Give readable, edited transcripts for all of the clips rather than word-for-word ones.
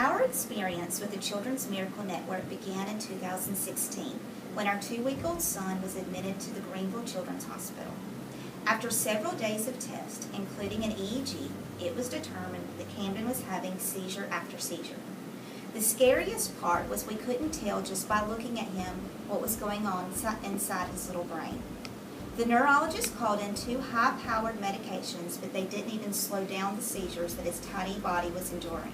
Our experience with the Children's Miracle Network began in 2016 when our 2-week-old son was admitted to the Greenville Children's Hospital. After several days of tests, including an EEG, it was determined that Camden was having seizure after seizure. The scariest part was we couldn't tell just by looking at him what was going on inside his little brain. The neurologist called in 2 high-powered medications, but they didn't even slow down the seizures that his tiny body was enduring.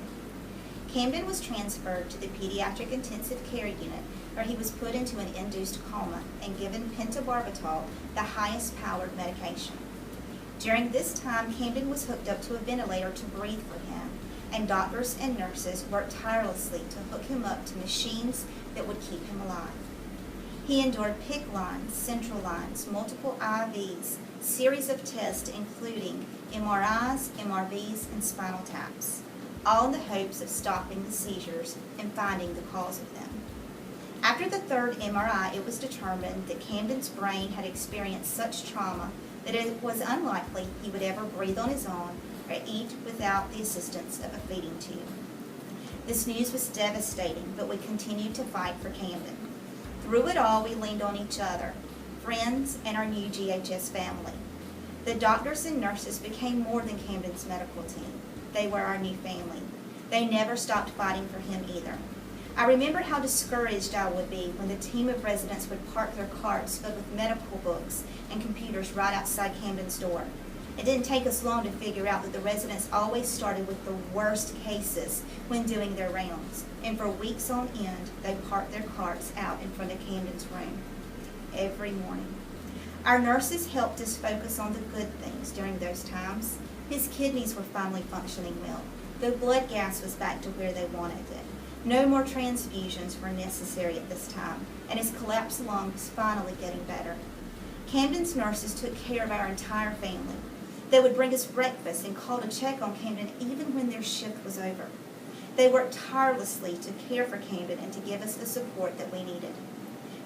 Camden was transferred to the pediatric intensive care unit, where he was put into an induced coma and given pentobarbital, the highest powered medication. During this time, Camden was hooked up to a ventilator to breathe for him, and doctors and nurses worked tirelessly to hook him up to machines that would keep him alive. He endured PICC lines, central lines, multiple IVs, series of tests including MRIs, MRVs, and spinal taps, all in the hopes of stopping the seizures and finding the cause of them. After the 3rd MRI, it was determined that Camden's brain had experienced such trauma that it was unlikely he would ever breathe on his own or eat without the assistance of a feeding tube. This news was devastating, but we continued to fight for Camden. Through it all, we leaned on each other, friends, and our new GHS family. The doctors and nurses became more than Camden's medical team. They were our new family. They never stopped fighting for him either. I remember how discouraged I would be when the team of residents would park their carts filled with medical books and computers right outside Camden's door. It didn't take us long to figure out that the residents always started with the worst cases when doing their rounds, and for weeks on end, they parked their carts out in front of Camden's room every morning. Our nurses helped us focus on the good things during those times. His kidneys were finally functioning well. The blood gas was back to where they wanted it. No more transfusions were necessary at this time, and his collapsed lung was finally getting better. Camden's nurses took care of our entire family. They would bring us breakfast and call to check on Camden even when their shift was over. They worked tirelessly to care for Camden and to give us the support that we needed.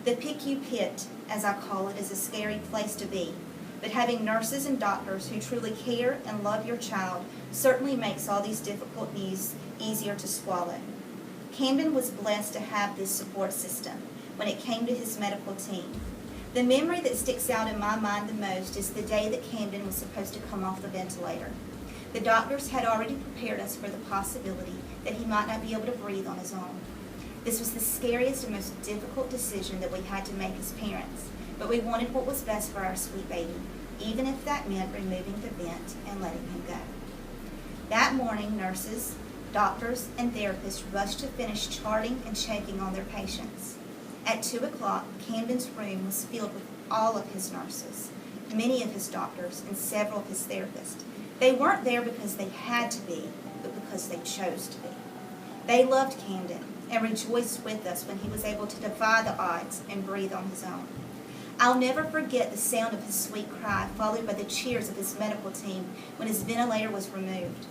The PICU pit, as I call it, is a scary place to be, but having nurses and doctors who truly care and love your child certainly makes all these difficult news easier to swallow. Camden was blessed to have this support system when it came to his medical team. The memory that sticks out in my mind the most is the day that Camden was supposed to come off the ventilator. The doctors had already prepared us for the possibility that he might not be able to breathe on his own. This was the scariest and most difficult decision that we had to make as parents, but we wanted what was best for our sweet baby, even if that meant removing the vent and letting him go. That morning, nurses, doctors, and therapists rushed to finish charting and checking on their patients. At 2 o'clock, Camden's room was filled with all of his nurses, many of his doctors, and several of his therapists. They weren't there because they had to be, but because they chose to be. They loved Camden and rejoiced with us when he was able to defy the odds and breathe on his own. I'll never forget the sound of his sweet cry, followed by the cheers of his medical team when his ventilator was removed.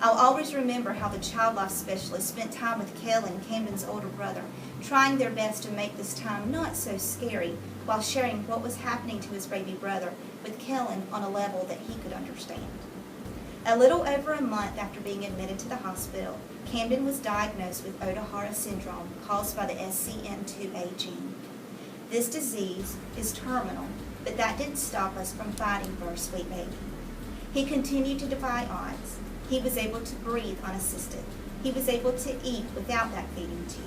I'll always remember how the child life specialist spent time with Kellen, Camden's older brother, trying their best to make this time not so scary while sharing what was happening to his baby brother with Kellen on a level that he could understand. A little over a month after being admitted to the hospital, Camden was diagnosed with Ohtahara syndrome caused by the SCN2A gene. This disease is terminal, but that didn't stop us from fighting for our sweet baby. He continued to defy odds. He was able to breathe unassisted. He was able to eat without that feeding tube.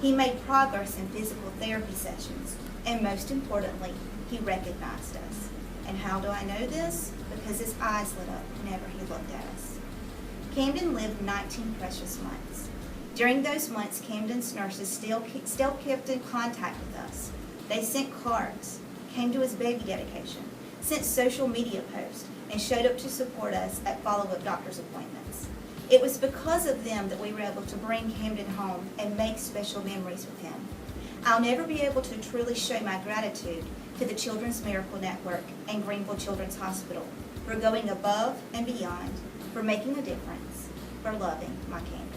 He made progress in physical therapy sessions, and most importantly, he recognized us. And how do I know this? Because his eyes lit up whenever he looked at us. Camden lived 19 precious months. During those months, Camden's nurses still kept in contact with us. They sent cards, came to his baby dedication, sent social media posts, and showed up to support us at follow-up doctor's appointments. It was because of them that we were able to bring Camden home and make special memories with him. I'll never be able to truly show my gratitude to the Children's Miracle Network and Greenville Children's Hospital for going above and beyond, for making a difference, for loving my Camden.